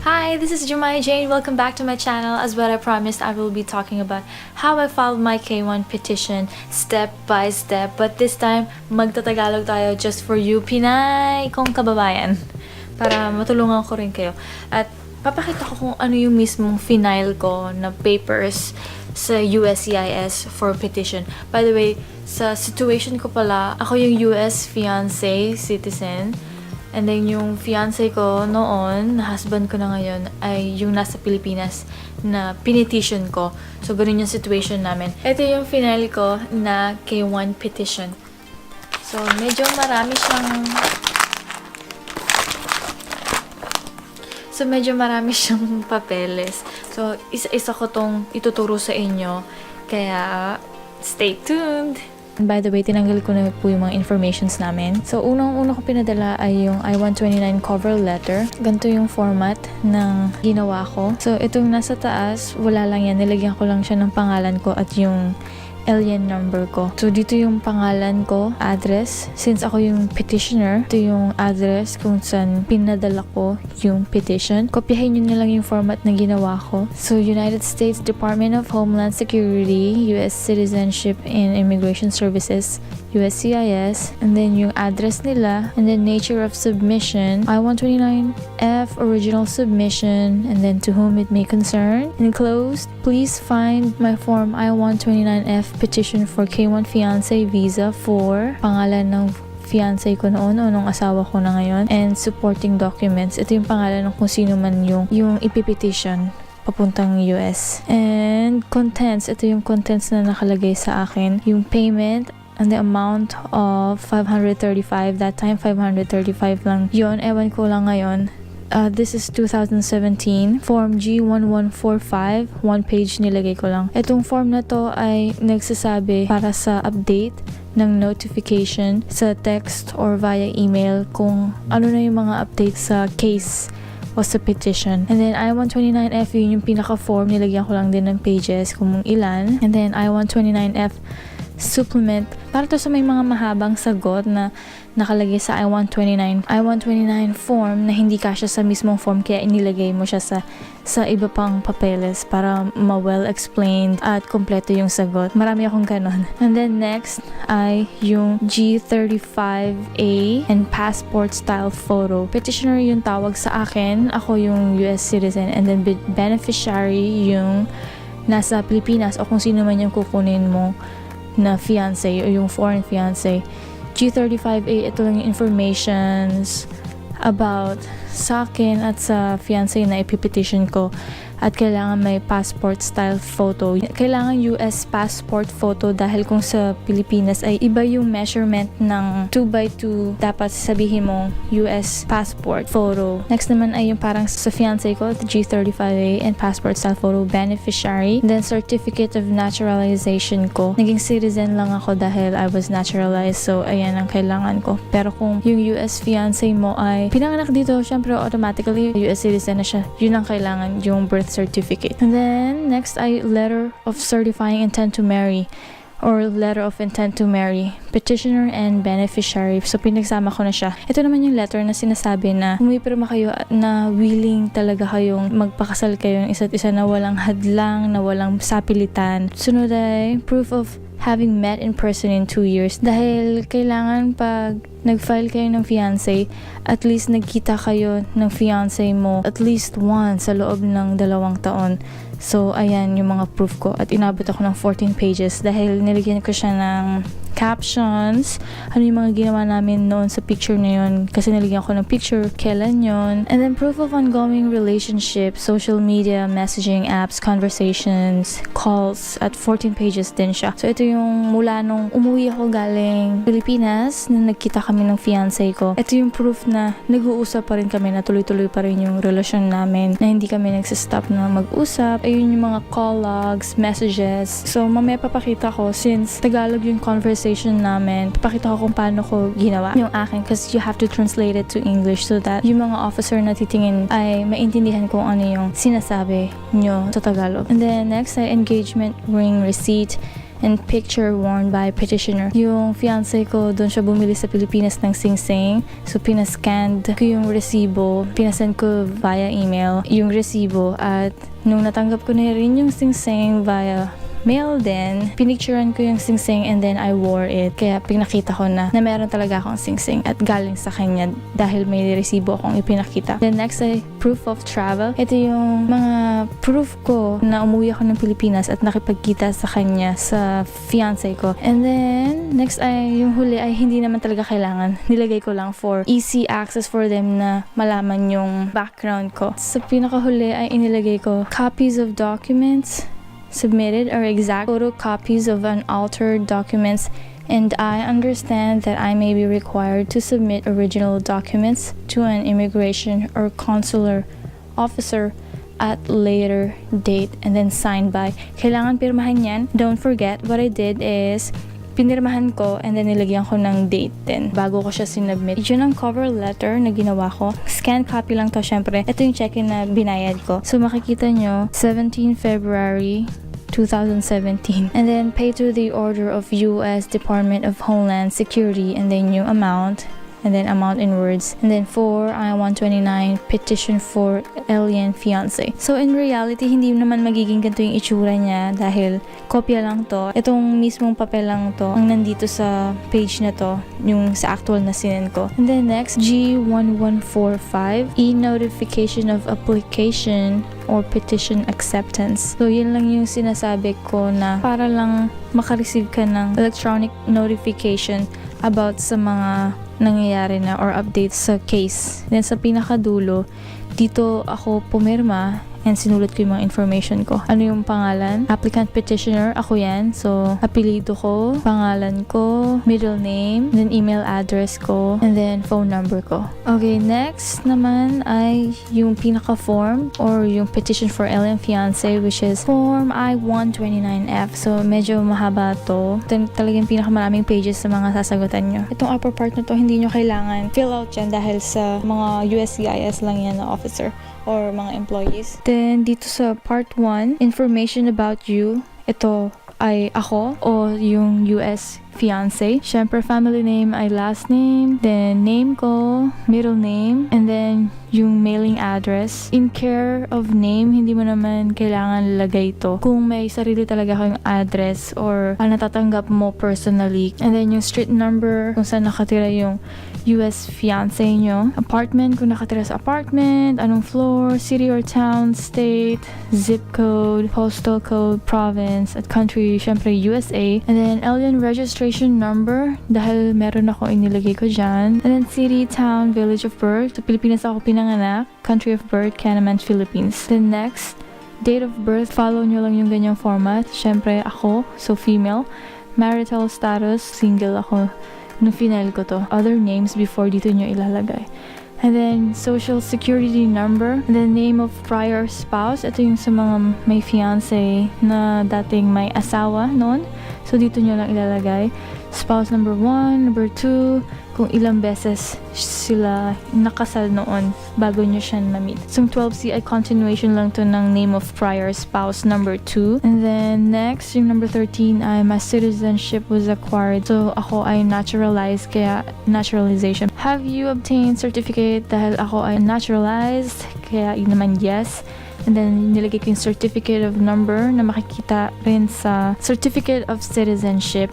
Hi, this is Jumai Jane. Welcome back to my channel. As what I promised, I will be talking about how I filed my K1 petition step by step. But this time, magtatagalog tayo just for you, Pinay kong kababayan. Para matulungan ko rin kayo. At papakita ko kung ano yung mismong final ko na papers sa USCIS for petition. By the way, sa situation ko pala, ako yung US fiancé citizen. And then yung fiancé ko noon, na husband ko na ngayon, ay yung nasa Pilipinas na pinetition ko. So, ganun yung situation namin. Ito yung final ko na K1 petition. So, medyo marami siyang papeles. So, isa-isa ko tong ituturo sa inyo. Kaya, stay tuned! By the way, tinanggal ko na po yung mga informations namin. So, unang-una ko pinadala ay yung I-129 cover letter. Ganito yung format ng ginawa ko. So, itong nasa taas, wala lang yan. Nilagyan ko lang siya ng pangalan ko at yung alien number ko. So, dito yung pangalan ko, address. Since ako yung petitioner, ito yung address kung saan pinadala ko yung petition. Kopyahin nyo na lang yung format na ginawa ko. So, United States Department of Homeland Security, U.S. Citizenship and Immigration Services, USCIS, and then yung address nila, and then nature of submission, I-129F original submission, and then to whom it may concern. Enclosed, please find my form I-129F petition for K1 fiancé visa for pangalan ng fiancé ko noon o nung asawa ko na ngayon, and supporting documents. Ito yung pangalan ng kung sino man yung ipipetition papuntang US. And contents, ito yung contents na nakalagay sa akin. Yung payment, and the amount of 535. That time, 535 lang yun. Ewan ko lang ngayon. This is 2017. Form G1145. One page nilagay ko lang. Itong form na to ay nagsasabi para sa update ng notification sa text or via email kung ano na yung mga update sa case o sa petition. And then I-129F, yun yung pinaka-form. Nilagyan ko lang din ng pages kung ilan. And then I-129F supplement, para to sa may mga mahabang sagot na nakalagay sa I-129 form na hindi kasya sa mismong form, kaya inilagay mo siya sa iba pang papeles para ma-well explained at kompleto yung sagot. Marami akong ganon. And then next ay yung G35A and passport style photo. Petitioner yung tawag sa akin, ako yung US citizen, and then beneficiary yung nasa Pilipinas o kung sino man yung kukunin mo na fiancé o yung foreign fiancé. G35A, ito lang yung informations about sa akin at sa fiancé na ipipetition ko. At kailangan may passport style photo. Kailangan US passport photo dahil kung sa Pilipinas ay iba yung measurement ng 2x2, dapat sabihin mo US passport photo. Next naman ay yung parang sa fiancé ko, the G35A and passport style photo beneficiary. Then certificate of naturalization ko. Naging citizen lang ako dahil I was naturalized, so ayan ang kailangan ko. Pero kung yung US fiancé mo ay pinanganak dito, syempre automatically US citizen na siya. Yun ang kailangan, yung birth certificate. And then next ay letter of certifying intent to marry or letter of intent to marry, petitioner and beneficiary. So pinagsama ko na siya. Ito naman yung letter na sinasabi na pumipirma kayo na willing talaga kayong magpakasal kayo ng isa't isa na walang hadlang, na walang sapilitan. Sunod ay proof of having met in person in 2 years. Dahil kailangan pag nag-file kayo ng fiancé, at least nagkita kayo ng fiancé mo at least once sa loob ng 2 taon. So, ayan yung mga proof ko. At inabot ako ng 14 pages dahil nilagyan ko siya ng captions, ano yung mga ginawa namin noon sa picture na yun, kasi nilagyan ko ng picture, kailan yun. And then proof of ongoing relationship, social media, messaging apps, conversations, calls, at 14 pages din siya. So ito yung mula nung umuwi ako galing Pilipinas, na nagkita kami ng fiancé ko. Ito yung proof na nag-uusap pa rin kami, na tuloy-tuloy pa rin yung relasyon namin, na hindi kami nagsistop na mag-usap. Ayun yung mga call logs, messages. So mamaya papakita ko, since Tagalog yung conversation namin, papakita ko kung paano ko ginawa yung akin, kasi you have to translate it to English so that yung mga officer na titingin ay maintindihan kung ano yung sinasabi nyo sa Tagalog. And then next ay engagement ring receipt and picture worn by petitioner. Yung fiancé ko, doon siya bumili sa Pilipinas ng singsing. So, pinascanned ko yung resibo. Pinasend ko via email yung resibo. At nung natanggap ko na rin yung singsing via mail din, pinicturean ko yung singsing and then I wore it. Kaya pinakita ko na meron talaga akong singsing at galing sa kanya dahil may resibo akong ipinakita. Then next ay proof of travel. Ito yung mga proof ko na umuwi ako ng Pilipinas at nakipagkita sa kanya sa fiancé ko. And then next ay yung huli ay hindi naman talaga kailangan. Nilagay ko lang for easy access for them na malaman yung background ko. Sa pinakahuli ay inilagay ko copies of documents submitted or exact photocopies of unaltered documents, and I understand that I may be required to submit original documents to an immigration or consular officer at later date and then signed by. Kailangan pirmahan yan. Don't forget, what I did is pinirmahan ko and then nilagyan ko ng date din bago ko siya sinubmit. Yun ang cover letter na ginawa ko. Scan copy lang to syempre. Ito yung check-in na binayad ko. So makikita nyo, 17 February 2017. And then pay to the order of U.S. Department of Homeland Security and then yung amount. And then amount in words. And then for I-129 petition for alien fiancé. So in reality, hindi naman magiging ganito yung itsura niya dahil kopya lang to. Itong mismong papel lang to ang nandito sa page na to, yung sa actual na sinend ko. And then next, G1145, e-notification of application or petition acceptance. So yun lang yung sinasabi ko na para lang makareceive ka ng electronic notification about sa mga nangyayari na or updates sa case. Then sa pinakadulo, dito ako pumirma and sinulat ko yung mga information ko. Ano yung pangalan? Applicant petitioner, ako yan. So, apelido ko, pangalan ko, middle name, then email address ko, and then phone number ko. Okay, next naman ay yung pinaka-form or yung petition for alien fiancé, which is Form I-129F. So, medyo mahaba to. Ito talagang pinakamaraming pages sa mga sasagutan nyo. Itong upper part na to, hindi nyo kailangan fill out yan dahil sa mga USCIS lang yan na officer or mga employees. Then, dito sa part 1, information about you. Ito ay ako o yung US fiancé. Syempre, family name ay last name, then name ko, middle name, and then yung mailing address. In care of name, hindi mo naman kailangan lagay ito kung may sarili talaga kang address or natatanggap mo personally. And then yung street number, kung saan nakatira yung US fiancé nyo. Apartment, kung nakatira sa apartment, anong floor, city or town, state, zip code, postal code, province, at country, syempre USA. And then alien registration number, dahil meron ako inilagay ko dyan. And then city, town, village of birth. So, Pilipinas ako pinanganak. Country of birth, Canaman, Philippines. Then next, date of birth, follow nyo lang yung ganyang format. Syempre ako, so female. Marital status, single ako. Nung final ko to. Other names before dito nyo ilalagay. And then, social security number. And then, name of prior spouse. Ito yung sa mga may fiancé na dating may asawa noon. So, dito nyo lang ilalagay. Spouse number 1, number 2, kung ilang beses sila nakasal noon bago nyo siya na-meet. So, 12C ay continuation lang to ng name of prior spouse number 2. And then, next, yung number 13 ay my citizenship was acquired. So, ako ay naturalized, kaya naturalization. Have you obtained certificate? Dahil ako ay naturalized, kaya yun naman yes. And then, nilagay ko yung certificate of number na makikita rin sa certificate of citizenship.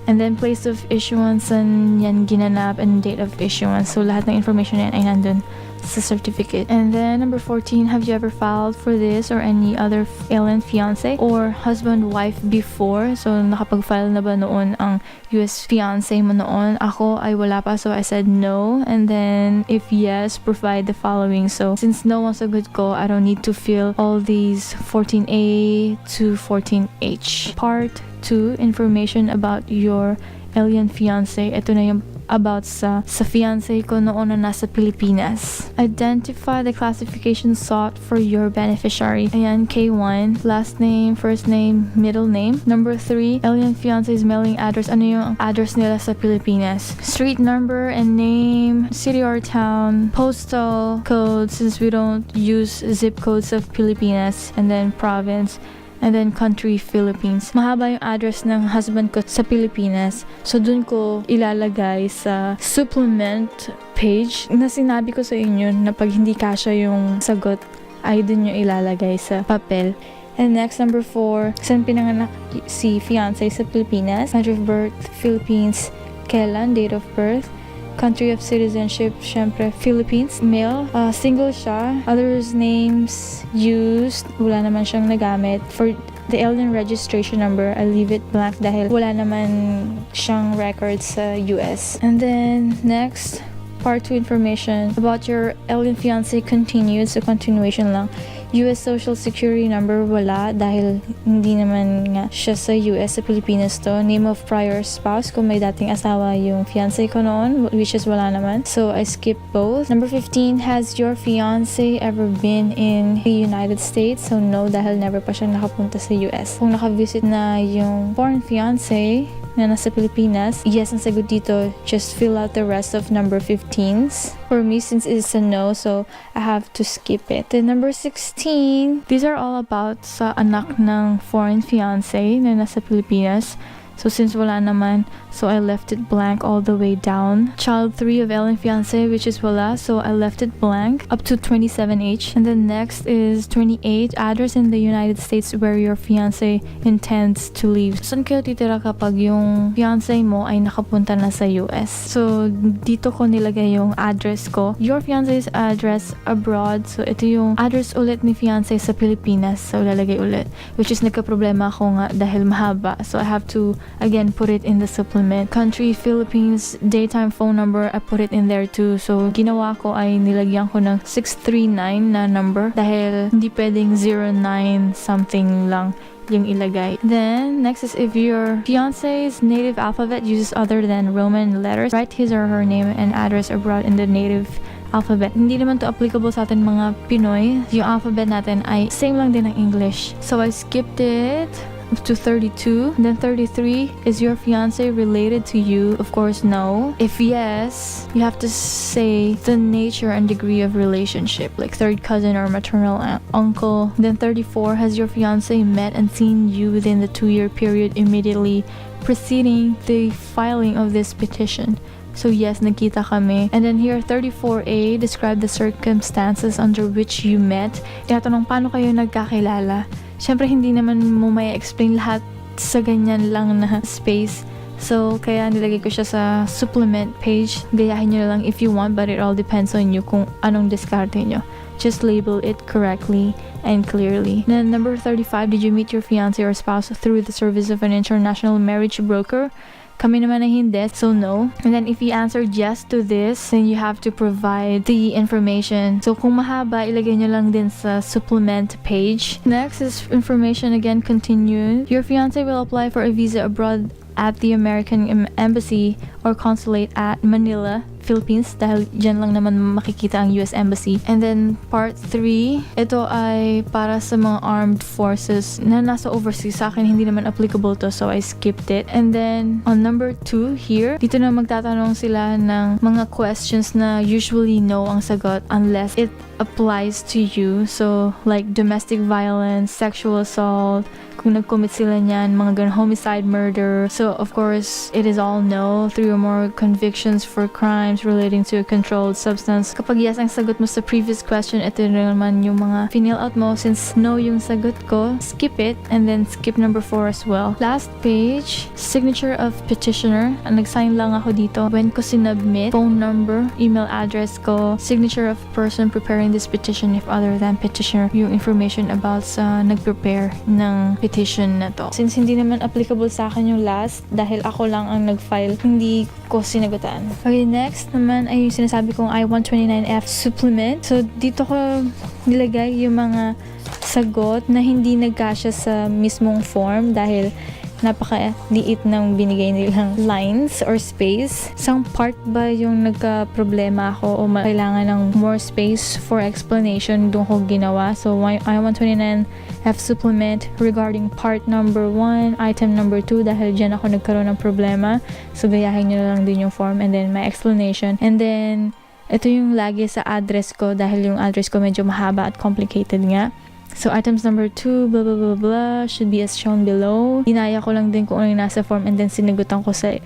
And then, place of issuance, and yan ginanap, and date of issuance. So, lahat ng information yan ay nandun sa certificate. And then, number 14, have you ever filed for this or any other alien fiancé or husband-wife before? So, nakapag-file na ba noon ang US fiancé mo noon? Ako ay wala pa, so I said no. And then, if yes, provide the following. So, since no one's a good go, I don't need to fill all these 14A to 14H. Part 2, information about your alien fiancé. Ito na yung about sa fiancé ko noon na nasa Pilipinas. Identify the classification sought for your beneficiary. Ayan, K1, last name, first name, middle name. Number 3, alien fiancé's mailing address. Ano yung address nila sa Pilipinas? Street number and name, city or town, postal code, since we don't use zip codes of Pilipinas, and then province. and then country Philippines. Mahaba yung address ng husband ko sa Pilipinas. So dun ko ilalagay sa supplement page na sinabi ko sa inyo na pag hindi kasya yung sagot ay dun yung ilalagay sa papel. And next, number 4, saan pinanganak si fiancé sa Pilipinas? Country of birth, Philippines. Kailan? Date of birth. Country of citizenship, syempre, Philippines. Male. Single siya. Others names used. Wala naman siyang nagamit. For the alien registration number, I leave it blank dahil wala naman siyang records sa US. And then, next, part 2 information about your alien fiancé continued. So, continuation lang. US Social Security number, wala dahil hindi naman nga siya sa US, sa Pilipinas to. Name of prior spouse, kung may dating asawa yung fiancé ko noon, which is wala naman. So, I skip both. Number 15, has your fiancé ever been in the United States? So, no, dahil never pa siya nakapunta sa US. Kung nakavisit na yung foreign fiancé na nasa Pilipinas, yes ang sagot dito. Just fill out the rest of number 15s. For me, since it's a no, so I have to skip it. Then number 16, these are all about sa anak ng foreign fiancé na nasa Pilipinas. So since wala naman, so I left it blank all the way down. Child 3 of alien fiancé, which is wala, so I left it blank up to 27H. And then next is 28, address in the United States where your fiancé intends to live. Saan kayo titira kapag yung fiancé mo ay nakapunta na sa US? So dito ko nilagay yung address ko. Your fiancé's address abroad. So ito yung address ulit ni fiancé sa Pilipinas. So lalagay ulit. Which is nagka-problema ako nga dahil mahaba. So I have to again put it in the supplement. Country Philippines, daytime phone number, I put it in there too. So ginawa ko ay nilagyan ko ng 639 na number dahil hindi pwedeng 09 something lang yung ilagay. Then, next is if your fiance's native alphabet uses other than Roman letters, write his or her name and address abroad in the native alphabet. Hindi naman to applicable sa atin mga Pinoy. Yung alphabet natin ay same lang din ng English. So, I skipped it up to 32. Then 33, is your fiance related to you? Of course, no. If yes, you have to say the nature and degree of relationship, like third cousin or maternal uncle. Then 34, has your fiance met and seen you within the 2-year period immediately preceding the filing of this petition? So yes, nakita kami. And then here, 34A, describe the circumstances under which you met. Tinatanong, paano kayo nagkakilala? Siyempre, hindi naman mo may explain lahat sa ganyan lang na space. So, kaya nilagay ko siya sa supplement page. Gayahin nyo lang if you want, but it all depends on you kung anong diskarte nyo. Just label it correctly and clearly. Then, number 35, did you meet your fiancé or spouse through the service of an international marriage broker? Kami naman ay hindi, so no. And then if you answered yes to this, then you have to provide the information. So kung mahaba, ilagay nyo lang din sa supplement page. Next is information again continued. Your fiancé will apply for a visa abroad at the American Embassy or Consulate at Manila, Philippines, dahil dyan lang naman makikita ang US Embassy. And then part 3, ito ay para sa mga armed forces na nasa overseas. Sa akin hindi naman applicable to, so I skipped it. And then on number 2 here, dito na magtatanong sila ng mga questions na usually no ang sagot unless it applies to you. So like domestic violence, sexual assault, kung nag-commit sila niyan, mga ganun, homicide, murder. So, of course, it is all no. 3 or more convictions for crimes relating to a controlled substance. Kapag yes ang sagot mo sa previous question, ito naman yung mga fill out mo. Since no yung sagot ko, skip it and then skip number 4 as well. Last page, signature of petitioner. Nag-sign lang ako dito. When ko sinubmit, phone number, email address ko, signature of person preparing this petition if other than petitioner, yung information about sa nag-prepare ng petition na to. Since hindi naman applicable sa akin yung last, dahil ako lang ang nag-file, hindi ko sinagutan. Okay, next naman ay yung sinasabi kong I-129F supplement. So, dito ko nilagay yung mga sagot na hindi nagkasya sa mismong form dahil napaka-liit ng binigay nilang lines or space. Isang part ba yung nagka-problema ako o kailangan ng more space for explanation doon ko ginawa. So, I-129F supplement regarding part number 1, item number 2 dahil dyan ako nagkaroon ng problema. So, gayahin nyo lang din yung form and then my explanation. And then, ito yung lagi sa address ko dahil yung address ko medyo mahaba at complicated nga. So, items number 2, blah, blah, blah, blah, should be as shown below. Inaya ko lang din kung ano yung nasa form and then sinagutan ko sa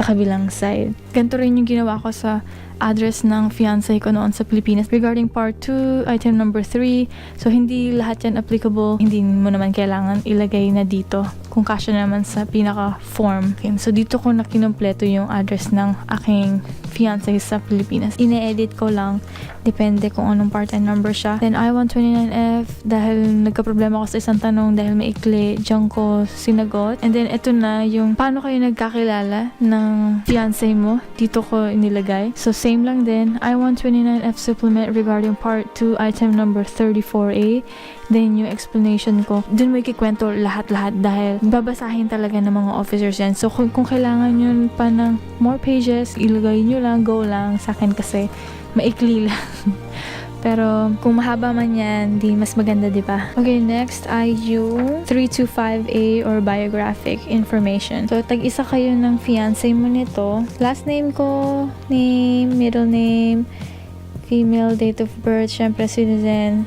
kabilang side. Ganito rin yung ginawa ko sa address ng fiancé ko noon sa Pilipinas. Regarding part 2, item number 3, so hindi lahat yan applicable. Hindi mo naman kailangan ilagay na dito kung kasya naman sa pinaka-form. Okay, so dito ko na kinumpleto yung address ng aking fiancé sa Pilipinas. Ine-edit ko lang, depende kung anong part and number siya. Then I-129F, dahil nagka-problema ako sa isang tanong dahil may ikli, diyan ko sinagot. And then ito na yung paano kayo nagkakilala ng fiancé mo. Dito ko inilagay. So same lang din. I-129F supplement regarding part 2, item number 34A. Then yung explanation ko, dun mo ikikwento lahat-lahat dahil babasahin talaga ng mga officers yan. So kung kailangan yun pa ng more pages, ilagay nyo lang, go lang. Sa akin kasi maikli lang. Pero kung mahaba man yan, di mas maganda, di ba? Okay, next ay yung 325A or biographic information. So tag-isa kayo ng fiancé mo nito. Last name ko, name, middle name, female, date of birth, syempre citizen,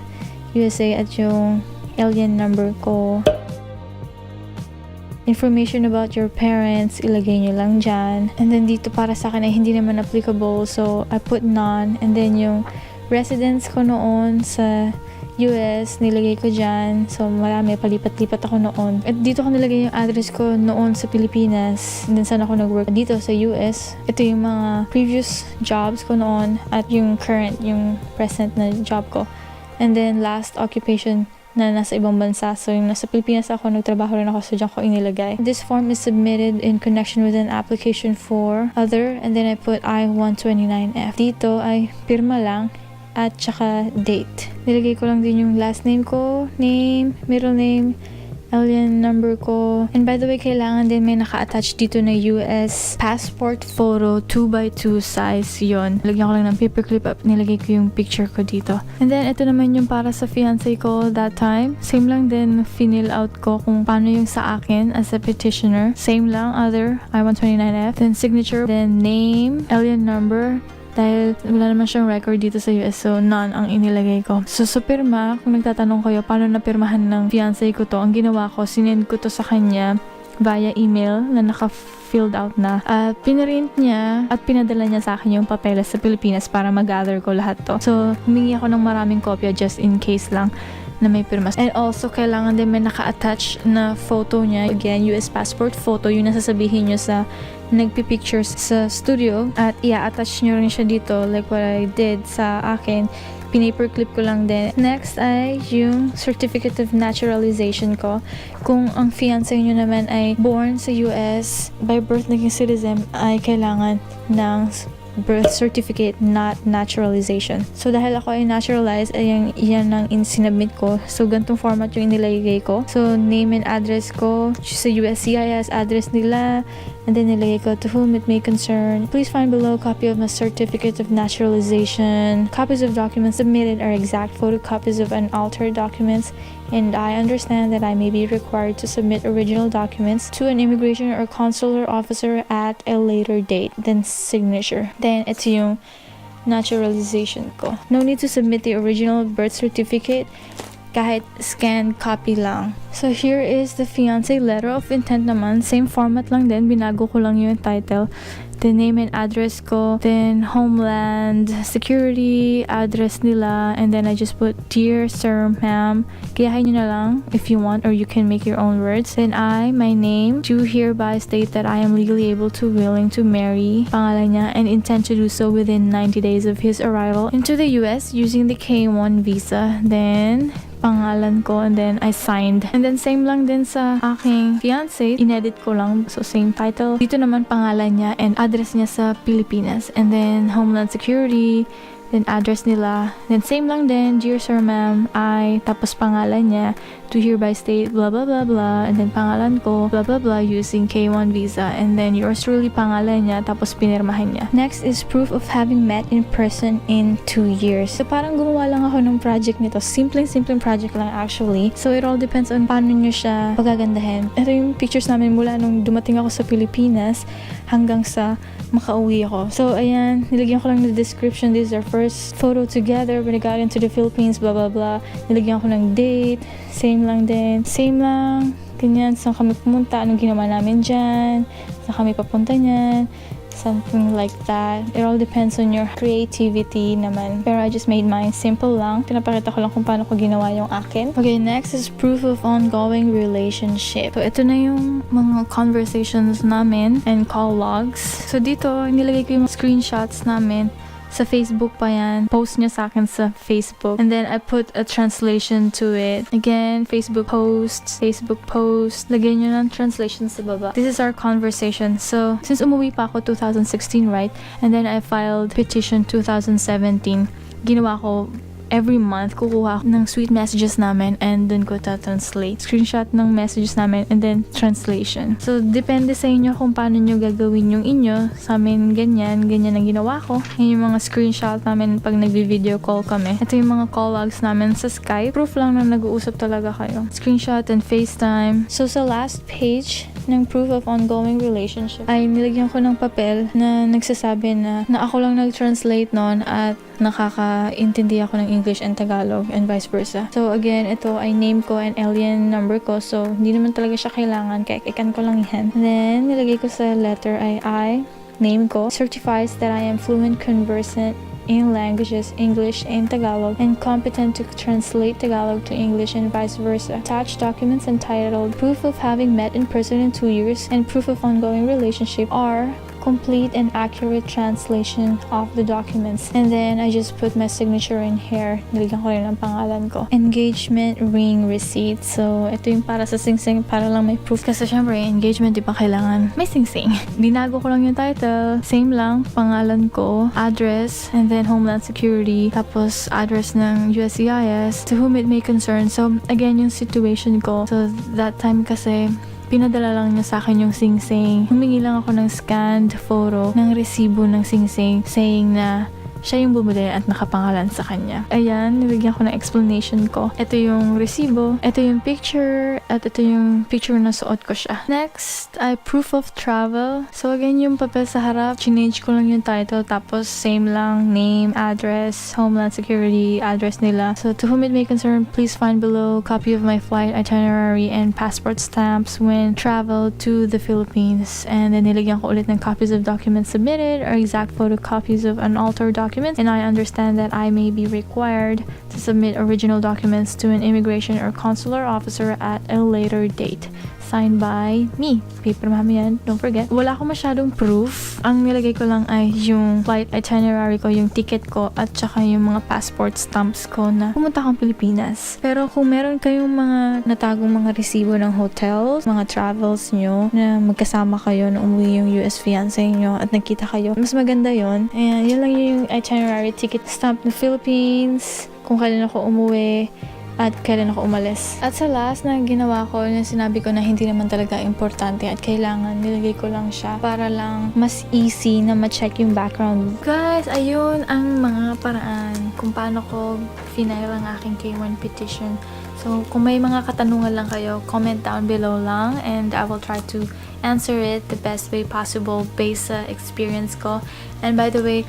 USA, at yung alien number ko. Information about your parents, ilagay nyo lang dyan. And then dito para sa akin ay hindi naman applicable, so I put none. And then yung residence ko noon sa US, nilagay ko dyan. So marami, palipat-lipat ako noon. At dito ko nilagay yung address ko noon sa Pilipinas. And then saan ako nag-work dito sa US. Ito yung mga previous jobs ko noon at yung current, yung present na job ko. And then last occupation na nasa ibang bansa. So yung nasa Pilipinas ako, nagtrabaho rin ako, so dyan ko inilagay. This form is submitted in connection with an application for other, and then I put I-129F. Dito ay pirma lang at saka date. Nilagay ko lang din yung last name ko, name, middle name, alien number ko. And by the way, kailangan din may naka-attach dito na US passport photo 2x2 size yon. Lagyan ko lang ng paperclip up, nilagay ko yung picture ko dito. And then, ito naman yung para sa fiancé ko that time. Same lang din, fill out ko kung paano yung sa akin as a petitioner. Same lang, other, I-129F. Then signature, then name, alien number, dahil wala naman siyang record dito sa US, so none ang inilagay ko. So sa pirma, kung nagtatanong kayo paano napirmahan ng fiancé ko to, ang ginawa ko, sinend ko to sa kanya via email na naka-filled out na. At pinarint niya at pinadala niya sa akin yung papeles sa Pilipinas para mag-gather ko lahat to. So humingi ako ng maraming kopya just in case lang na may pirma. And also, kailangan din may naka-attach na photo niya. Again, US passport photo, yung nasasabihin nyo sa nagpipictures sa studio. At i-attach nyo rin siya dito like what I did sa akin. Pinaperclip ko lang din. Next ay yung certificate of naturalization ko. Kung ang fiancé nyo naman ay born sa US, by birth naging citizen, ay kailangan ng birth certificate, not naturalization. So dahil ako ay naturalized, ay yan ang sinubmit ko. So ganitong format yung inilagay ko. So name and address ko sa USCIS address nila, and then nilagay ko to whom it may concern. Please find below copy of my certificate of naturalization. Copies of documents submitted are exact photocopies of unaltered documents, and I understand that I may be required to submit original documents to an immigration or consular officer at a later date. Then signature. Then ito yung naturalization ko. No need to submit the original birth certificate, kahit scanned copy lang. So here is the fiancé letter of intent naman. Same format lang din. Binago ko lang yung title. The name and address ko. Then Homeland Security address nila. And then I just put, Dear Sir, Ma'am. Gayahin nyo na lang if you want, or you can make your own words. Then my name, do hereby state that I am legally able to, willing to marry, pangalan niya, and intend to do so within 90 days of his arrival into the US using the K1 visa. Then pangalan ko, and then I signed. And then same lang din sa aking fiancé, inedit ko lang. So same title. Dito naman pangalan niya and address niya sa Pilipinas. And then Homeland Security, then address nila. Then same lang din, Dear Sir, Ma'am, tapos pangalan niya, to hereby state, blah, blah, blah, blah, and then pangalan ko, blah, blah, blah, using K1 visa, and then yours truly pangalan niya, tapos pinirmahan niya. Next is proof of having met in person in 2 years. So parang gumawa lang ako ng project nito. Simpleng project lang actually. So it all depends on paano nyo siya pagagandahin. Ito yung pictures namin mula nung dumating ako sa Pilipinas hanggang sa makauwi ako. So ayan, nilagyan ko lang na description. This is our first first photo together when I got into the Philippines, blah blah blah. Nilagyan ko ng date, same lang din. Same lang, ganyan, saan kami pumunta, anong ginawa namin dyan, saan kami papunta niyan. Something like that. It all depends on your creativity naman. Pero I just made mine simple lang. Pinapakita ko lang kung paano ko ginawa yung akin. Okay, next is proof of ongoing relationship. So, ito na yung mga conversations namin and call logs. So, dito, nilagay ko yung screenshots namin. Sa Facebook pa yan. Post niya sa akin sa Facebook. And then, I put a translation to it. Again, Facebook post. Lagyan nyo ng translation sa baba. This is our conversation. So, since umuwi pa ako 2016, right? And then, I filed petition 2017. Ginawa ko every month, kukuha ako ng sweet messages namin and dun ko ta-translate. Screenshot ng messages namin and then translation. So, depende sa inyo kung paano nyo gagawin yung inyo. Sa amin, ganyan ang ginawa ko. Yan yung mga screenshot namin pag nagvi-video call kami. Ito yung mga call logs namin sa Skype. Proof lang na nag-uusap talaga kayo. Screenshot and FaceTime. So, sa last page ng proof of ongoing relationship ay nilagyan ko ng papel na nagsasabi na ako lang nag-translate nun at nakakaintindi ako ng English and Tagalog and vice versa. So again, ito ay name ko and alien number ko. So hindi naman talaga siya kailangan. Kaya ikan ko lang yan. And then, nilagay ko sa letter ay I, name ko, certifies that I am fluent conversant in languages English and Tagalog and competent to translate Tagalog to English and vice versa. Attached documents entitled Proof of Having Met in Person in 2 Years and Proof of Ongoing Relationship are complete and accurate translation of the documents. And then, I just put my signature in here. Nilagyan ko rin ang pangalan ko. Engagement ring receipt. So, ito yung para sa Sing Sing, para lang may proof. Kasi syempre, engagement, di ba kailangan may Sing Sing. Binago ko lang yung title. Same lang, pangalan ko, address, and then Homeland Security, tapos address ng USCIS, to whom it may concern. So, again, yung situation ko. So, that time kasi, pinadala lang niya sa akin yung Sing Sing. Humingi lang ako ng scanned photo ng resibo ng Sing Sing saying na siya yung bumili at nakapangalan sa kanya. Ayan, nilagyan ko ng explanation ko. Ito yung resibo, ito yung picture, at ito yung picture na suot ko siya. Next ay proof of travel. So again, yung papel sa harap, change ko lang yung title, tapos same lang, name, address, Homeland Security, address nila. So to whom it may concern, please find below copy of my flight itinerary and passport stamps when travel to the Philippines. And then nilagyan ko ulit ng copies of documents submitted or exact photocopies of unaltered documents. And I understand that I may be required to submit original documents to an immigration or consular officer at a later date. Signed by me. Paper mami yan, don't forget. Wala akong masyadong proof. Ang nilagay ko lang ay yung flight itinerary ko, yung ticket ko, at saka yung mga passport stamps ko na pumunta akong Pilipinas. Pero kung meron kayong mga natagong mga resibo ng hotels, mga travels nyo, na magkasama kayo na umuwi yung US fiancé nyo at nagkita kayo, mas maganda yon. Ayan, yun lang yung itinerary ticket stamp ng Philippines, kung kailan ako umuwi, at kailan ako umalis. At sa last na ginawa ko, na sinabi ko na hindi naman talaga importante at kailangan, nilagay ko lang siya para lang mas easy na ma-check yung background. Guys, ayun ang mga paraan kung paano ko final ang aking K1 petition. So, kung may mga katanungan lang kayo, comment down below lang and I will try to answer it the best way possible based sa experience ko. And by the way,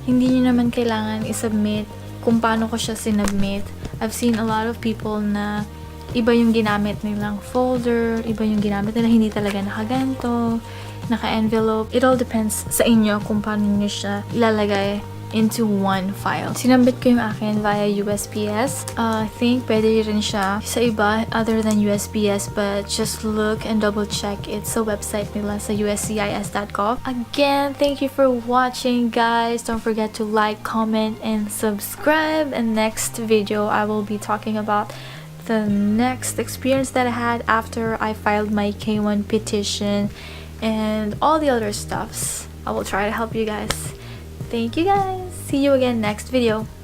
hindi nyo naman kailangan isubmit kung paano ko siya sinubmit. I've seen a lot of people na iba yung ginamit nilang folder, iba yung ginamit nila, hindi talaga nakaganto, naka-envelope. It all depends sa inyo kung paano nyo siya ilalagay into one file. Sinambit ko yung akin via USPS. I think pwede rin siya sa iba other than USPS, but just look and double check it sa website nila sa uscis.gov. Again, thank you for watching, guys. Don't forget to like, comment, and subscribe. And next video, I will be talking about the next experience that I had after I filed my K1 petition and all the other stuffs. I will try to help you guys. Thank you guys. See you again next video.